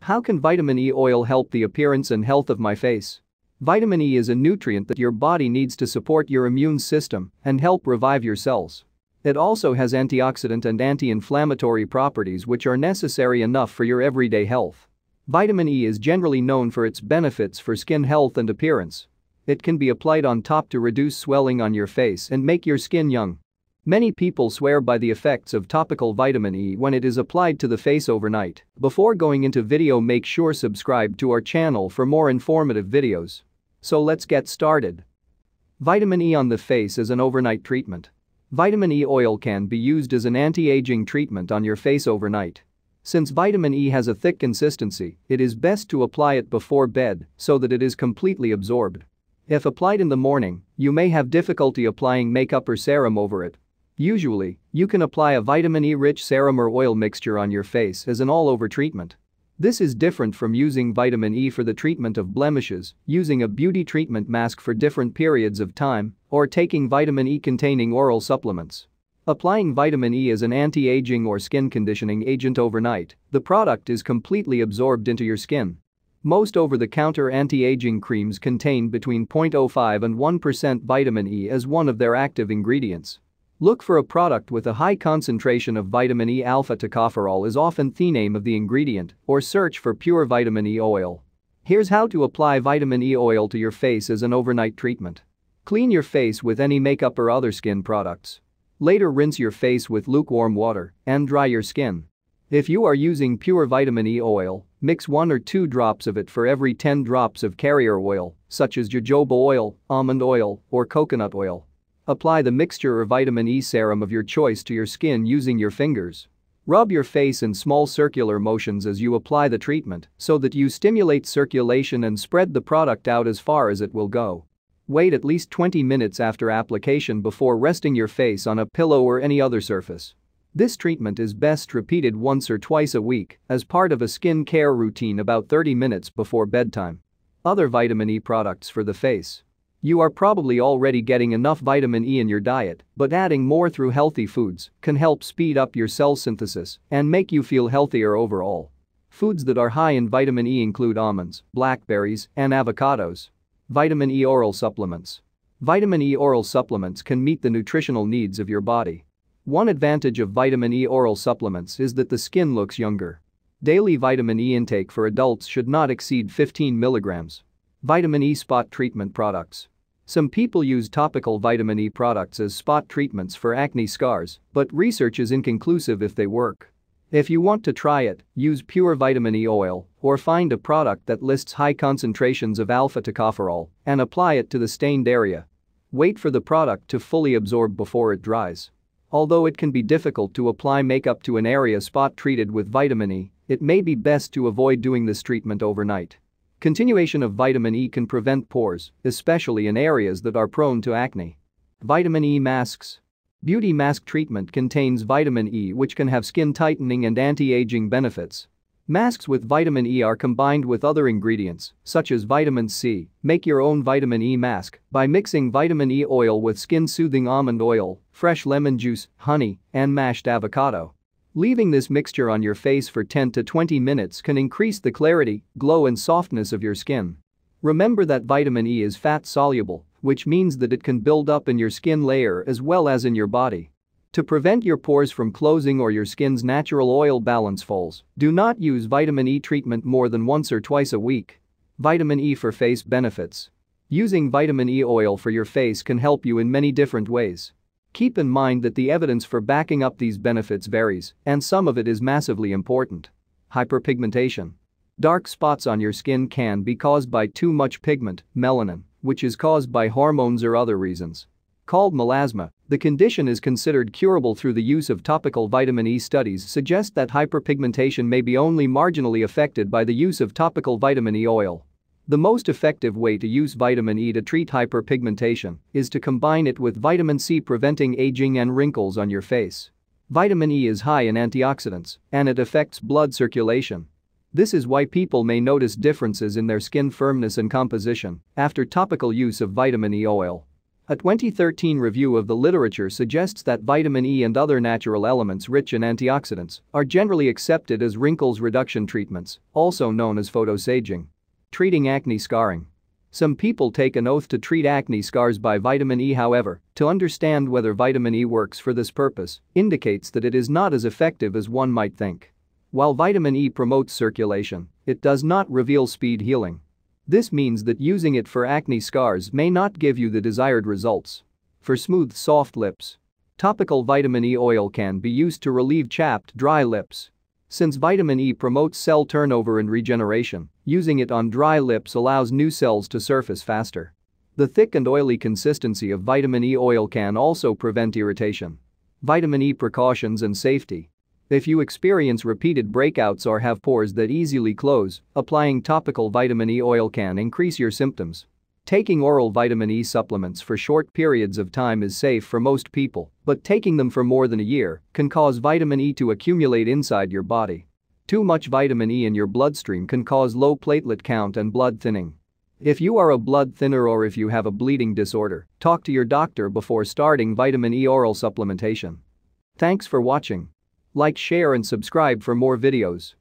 How can vitamin E oil help the appearance and health of my face? Vitamin E is a nutrient that your body needs to support your immune system and help revive your cells. It also has antioxidant and anti-inflammatory properties which are necessary enough for your everyday health. Vitamin E is generally known for its benefits for skin health and appearance. It can be applied on top to reduce swelling on your face and make your skin young. Many people swear by the effects of topical vitamin E when it is applied to the face overnight. Before going into video, make sure subscribe to our channel for more informative videos. So let's get started. Vitamin E on the face as an overnight treatment. Vitamin E oil can be used as an anti-aging treatment on your face overnight. Since vitamin E has a thick consistency, it is best to apply it before bed so that it is completely absorbed. If applied in the morning, you may have difficulty applying makeup or serum over it. Usually, you can apply a vitamin E-rich serum or oil mixture on your face as an all-over treatment. This is different from using vitamin E for the treatment of blemishes, using a beauty treatment mask for different periods of time, or taking vitamin E-containing oral supplements. Applying vitamin E as an anti-aging or skin conditioning agent overnight, the product is completely absorbed into your skin. Most over-the-counter anti-aging creams contain between 0.05 and 1% vitamin E as one of their active ingredients. Look for a product with a high concentration of vitamin E. Alpha-tocopherol is often the name of the ingredient, or search for pure vitamin E oil. Here's how to apply vitamin E oil to your face as an overnight treatment. Clean your face with any makeup or other skin products. Later, rinse your face with lukewarm water and dry your skin. If you are using pure vitamin E oil, mix 1 or 2 drops of it for every 10 drops of carrier oil, such as jojoba oil, almond oil, or coconut oil. Apply the mixture or vitamin E serum of your choice to your skin using your fingers. Rub your face in small circular motions as you apply the treatment so that you stimulate circulation and spread the product out as far as it will go. Wait at least 20 minutes after application before resting your face on a pillow or any other surface. This treatment is best repeated once or twice a week as part of a skin care routine about 30 minutes before bedtime. Other vitamin E products for the face. You are probably already getting enough vitamin E in your diet, but adding more through healthy foods can help speed up your cell synthesis and make you feel healthier overall. Foods that are high in vitamin E include almonds, blackberries, and avocados. Vitamin E oral supplements. Vitamin E oral supplements can meet the nutritional needs of your body. One advantage of vitamin E oral supplements is that the skin looks younger. Daily vitamin E intake for adults should not exceed 15 milligrams. Vitamin E spot treatment products. Some people use topical vitamin E products as spot treatments for acne scars, but research is inconclusive if they work. If you want to try it, use pure vitamin E oil or find a product that lists high concentrations of alpha-tocopherol and apply it to the stained area. Wait for the product to fully absorb before it dries. Although it can be difficult to apply makeup to an area spot treated with vitamin E, it may be best to avoid doing this treatment overnight. Continuation of vitamin E can prevent pores, especially in areas that are prone to acne. Vitamin E masks. Beauty mask treatment contains vitamin E, which can have skin tightening and anti-aging benefits. Masks with vitamin E are combined with other ingredients, such as vitamin C. Make your own vitamin E mask by mixing vitamin E oil with skin-soothing almond oil, fresh lemon juice, honey, and mashed avocado. Leaving this mixture on your face for 10 to 20 minutes can increase the clarity, glow, and softness of your skin. Remember that vitamin E is fat-soluble, which means that it can build up in your skin layer as well as in your body. To prevent your pores from closing or your skin's natural oil balance falls, do not use vitamin E treatment more than once or twice a week. Vitamin E for face benefits. Using vitamin E oil for your face can help you in many different ways. Keep in mind that the evidence for backing up these benefits varies, and some of it is massively important. Hyperpigmentation. Dark spots on your skin can be caused by too much pigment, melanin, which is caused by hormones or other reasons. Called melasma, the condition is considered curable through the use of topical vitamin E. Studies suggest that hyperpigmentation may be only marginally affected by the use of topical vitamin E oil. The most effective way to use vitamin E to treat hyperpigmentation is to combine it with vitamin C, preventing aging and wrinkles on your face. Vitamin E is high in antioxidants, and it affects blood circulation. This is why people may notice differences in their skin firmness and composition after topical use of vitamin E oil. A 2013 review of the literature suggests that vitamin E and other natural elements rich in antioxidants are generally accepted as wrinkles reduction treatments, also known as photosaging. Treating acne scarring. Some people take an oath to treat acne scars by vitamin E. However, to understand whether vitamin E works for this purpose indicates that it is not as effective as one might think. While vitamin E promotes circulation, it does not reveal speed healing. This means that using it for acne scars may not give you the desired results. For smooth, soft lips. Topical vitamin E oil can be used to relieve chapped, dry lips. Since vitamin E promotes cell turnover and regeneration, using it on dry lips allows new cells to surface faster. The thick and oily consistency of vitamin E oil can also prevent irritation. Vitamin E precautions and safety. If you experience repeated breakouts or have pores that easily close, applying topical vitamin E oil can increase your symptoms. Taking oral vitamin E supplements for short periods of time is safe for most people, but taking them for more than a year can cause vitamin E to accumulate inside your body. Too much vitamin E in your bloodstream can cause low platelet count and blood thinning. If you are a blood thinner or if you have a bleeding disorder, talk to your doctor before starting vitamin E oral supplementation. Thanks for watching. Like, share and subscribe for more videos.